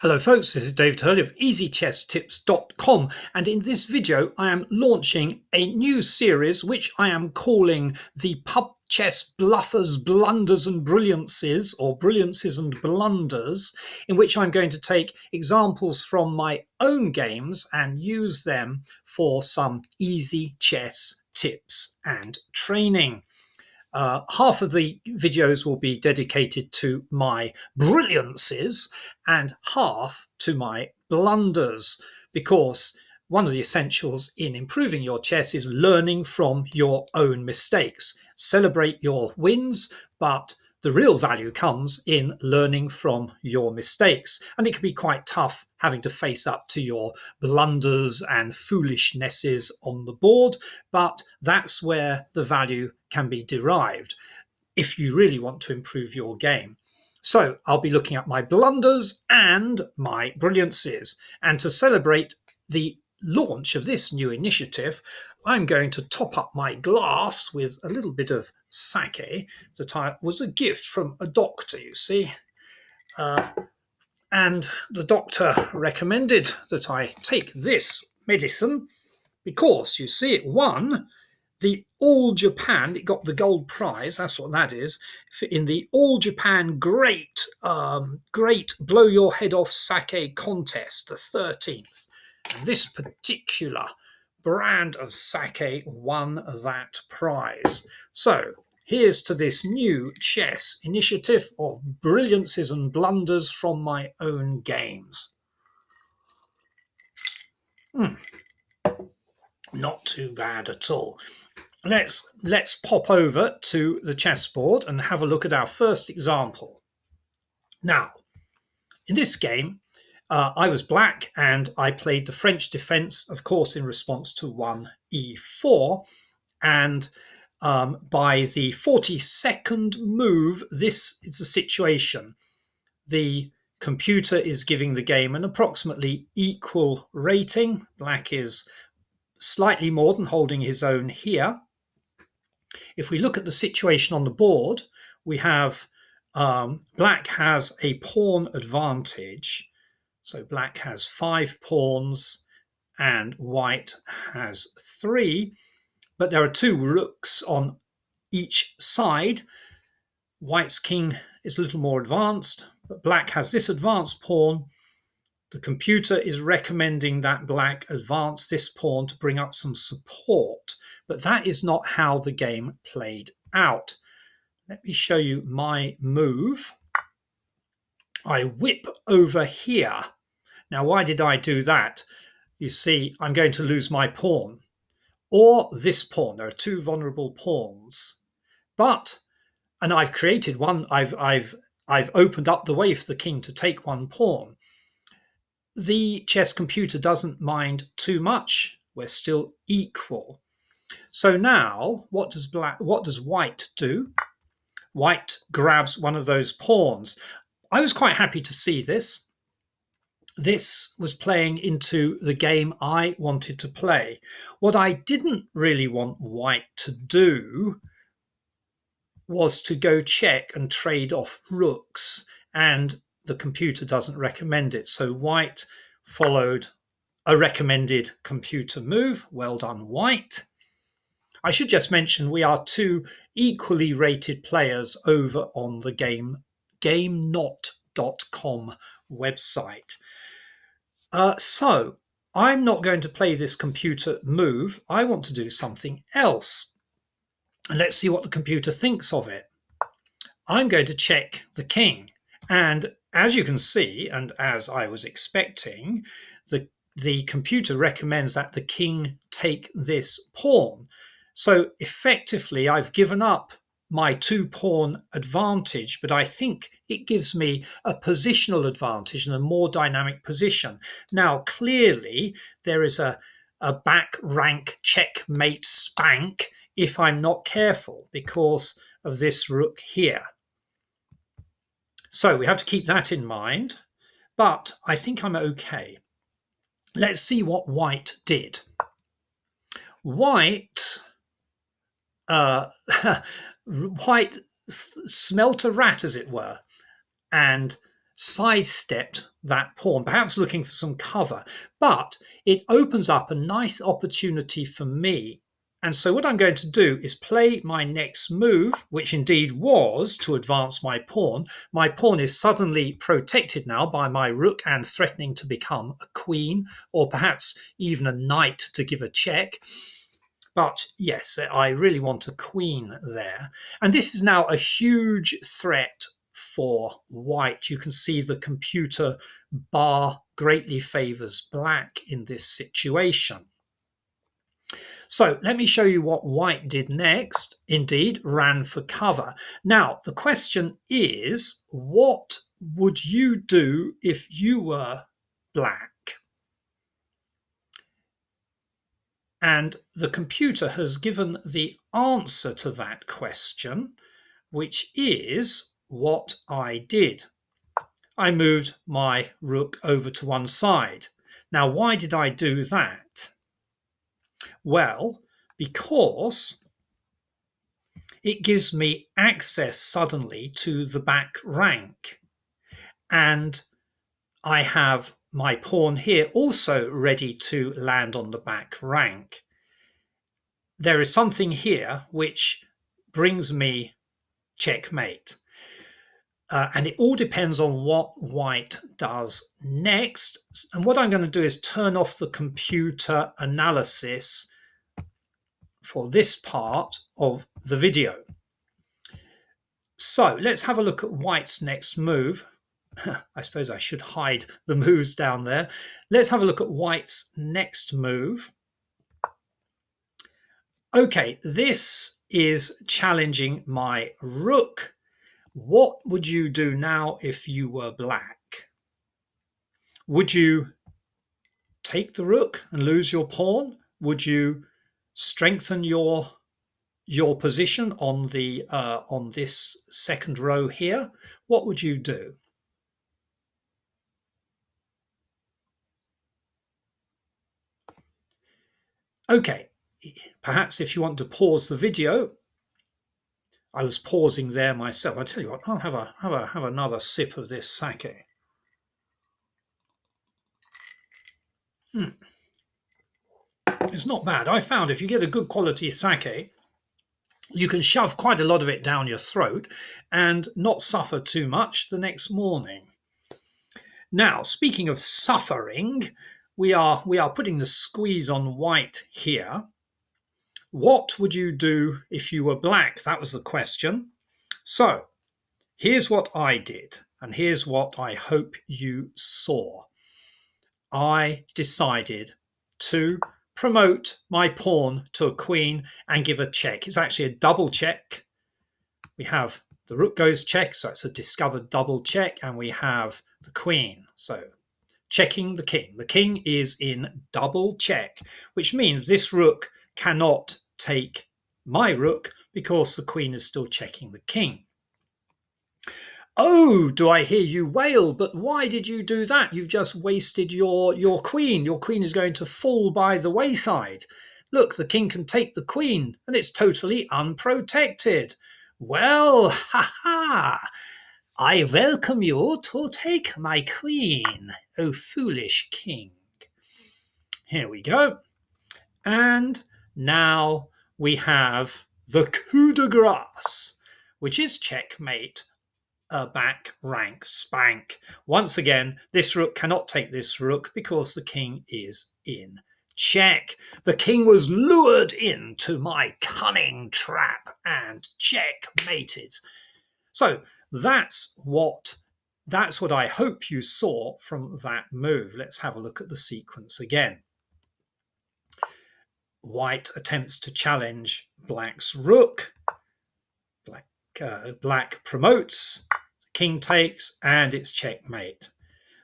Hello folks, this is David Hurley of easychesstips.com, and in this video I am launching a new series which I am calling the Pub Chess Bluffers, Blunders and Brilliances, or Brilliances and Blunders, in which I'm going to take examples from my own games and use them for some easy chess tips and training. Half of the videos will be dedicated to my brilliances and half to my blunders, because one of the essentials in improving your chess is learning from your own mistakes. Celebrate your wins, but the real value comes in learning from your mistakes. And it can be quite tough having to face up to your blunders and foolishnesses on the board, but that's where the value can be derived if you really want to improve your game. So I'll be looking at my blunders and my brilliances. And to celebrate the launch of this new initiative, I'm going to top up my glass with a little bit of sake that was a gift from a doctor, you see. And the doctor recommended that I take this medicine because, you see, it won the All Japan, it got the gold prize, that's what that is, in the All Japan Great Blow Your Head Off Sake contest, the 13th. And this particular brand of sake won that prize. So here's to this new chess initiative of brilliances and blunders from my own games. Not too bad at all. Let's pop over to the chessboard and have a look at our first example. Now, in this game, I was black and I played the French defense, of course, in response to 1e4. And by the 42nd move, this is the situation. The computer is giving the game an approximately equal rating. Black is slightly more than holding his own here. If we look at the situation on the board, we have black has a pawn advantage. So black has 5 pawns and white has 3. But there are 2 rooks on each side. White's king is a little more advanced, but black has this advanced pawn. The computer is recommending that black advance this pawn to bring up some support, but that is not how the game played out. Let me show you my move. I whip over here. Now, why did I do that? You see, I'm going to lose my pawn or this pawn. There are 2 vulnerable pawns, and I've created one. I've opened up the way for the king to take 1 pawn. The chess computer doesn't mind too much. We're still equal. So now, what does white do? White grabs one of those pawns. I was quite happy to see this. This was playing into the game I wanted to play. What I didn't really want white to do was to go check and trade off rooks, and the computer doesn't recommend it. So white followed a recommended computer move. Well done, white. I should just mention we are 2 equally rated players over on the GameNot.com website. So I'm not going to play this computer move. I want to do something else. And let's see what the computer thinks of it. I'm going to check the king. And as you can see, and as I was expecting, the computer recommends that the king take this pawn. So effectively, I've given up my 2-pawn advantage, but I think it gives me a positional advantage and a more dynamic position. Now, clearly, there is a back rank checkmate spank if I'm not careful because of this rook here. So we have to keep that in mind, but I think I'm okay. Let's see what white did. White smelt a rat, as it were, and sidestepped that pawn, perhaps looking for some cover, but it opens up a nice opportunity for me. And so what I'm going to do is play my next move, which indeed was to advance my pawn. My pawn is suddenly protected now by my rook and threatening to become a queen, or perhaps even a knight to give a check. But yes, I really want a queen there. And this is now a huge threat for white. You can see the computer bar greatly favors black in this situation. So let me show you what white did next. Indeed, ran for cover. Now, the question is, what would you do if you were black? And the computer has given the answer to that question, which is what I did. I moved my rook over to one side. Now, why did I do that? Well, because it gives me access suddenly to the back rank. And I have my pawn here also ready to land on the back rank. There is something here which brings me checkmate. And it all depends on what white does next. And what I'm going to do is turn off the computer analysis for this part of the video. So let's have a look at white's next move. I suppose I should hide the moves down there. Let's have a look at white's next move. Okay, this is challenging my rook. What would you do now if you were black? Would you take the rook and lose your pawn? Would you strengthen your position on the on this second row here? What would you do? Okay, perhaps if you want to pause the video, I was pausing there myself. I tell you what, I'll have another sip of this sake. It's not bad. I found if you get a good quality sake, you can shove quite a lot of it down your throat and not suffer too much the next morning. Now, speaking of suffering, we are putting the squeeze on white here. What would you do if you were black? That was the question. So here's what I did, and here's what I hope you saw. I decided to promote my pawn to a queen and give a check. It's actually a double check. We have the rook goes check, so it's a discovered double check, and we have the queen. So checking the king. The king is in double check, which means this rook cannot take my rook because the queen is still checking the king. Oh, do I hear you wail? But why did you do that? You've just wasted your queen. Your queen is going to fall by the wayside. Look, the king can take the queen, and it's totally unprotected. Well, ha! I welcome you to take my queen, O foolish king. Here we go. And now we have the coup de grace, which is checkmate. Back rank spank. Once again, this rook cannot take this rook because the king is in check. The king was lured into my cunning trap and checkmated. So that's what I hope you saw from that move. Let's have a look at the sequence again. White attempts to challenge black's rook. Black promotes. King takes, and it's checkmate.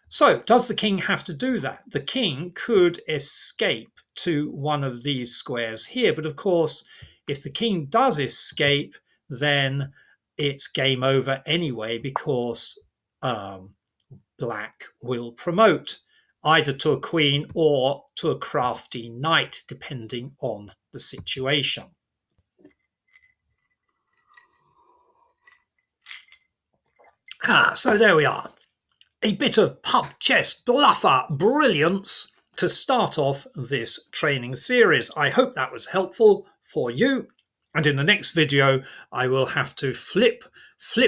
So does the king have to do that? The king could escape to one of these squares here, but of course if the king does escape, then it's game over anyway, because black will promote either to a queen or to a crafty knight, depending on the situation. So there we are. a bit of pub chess bluffer brilliance to start off this training series. I hope that was helpful for you. And in the next video, I will have to flip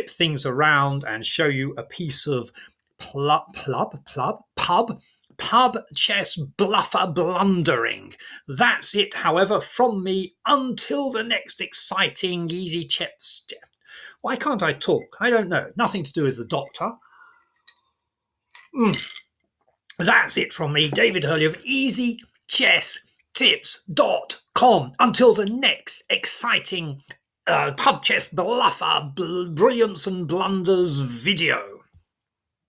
things around and show you a piece of pub chess bluffer blundering. That's it, however, from me until the next exciting easy chess. Why can't I talk? I don't know. Nothing to do with the doctor. That's it from me, David Hurley of easychesstips.com. Until the next exciting pub chess bluffer brilliance and blunders video.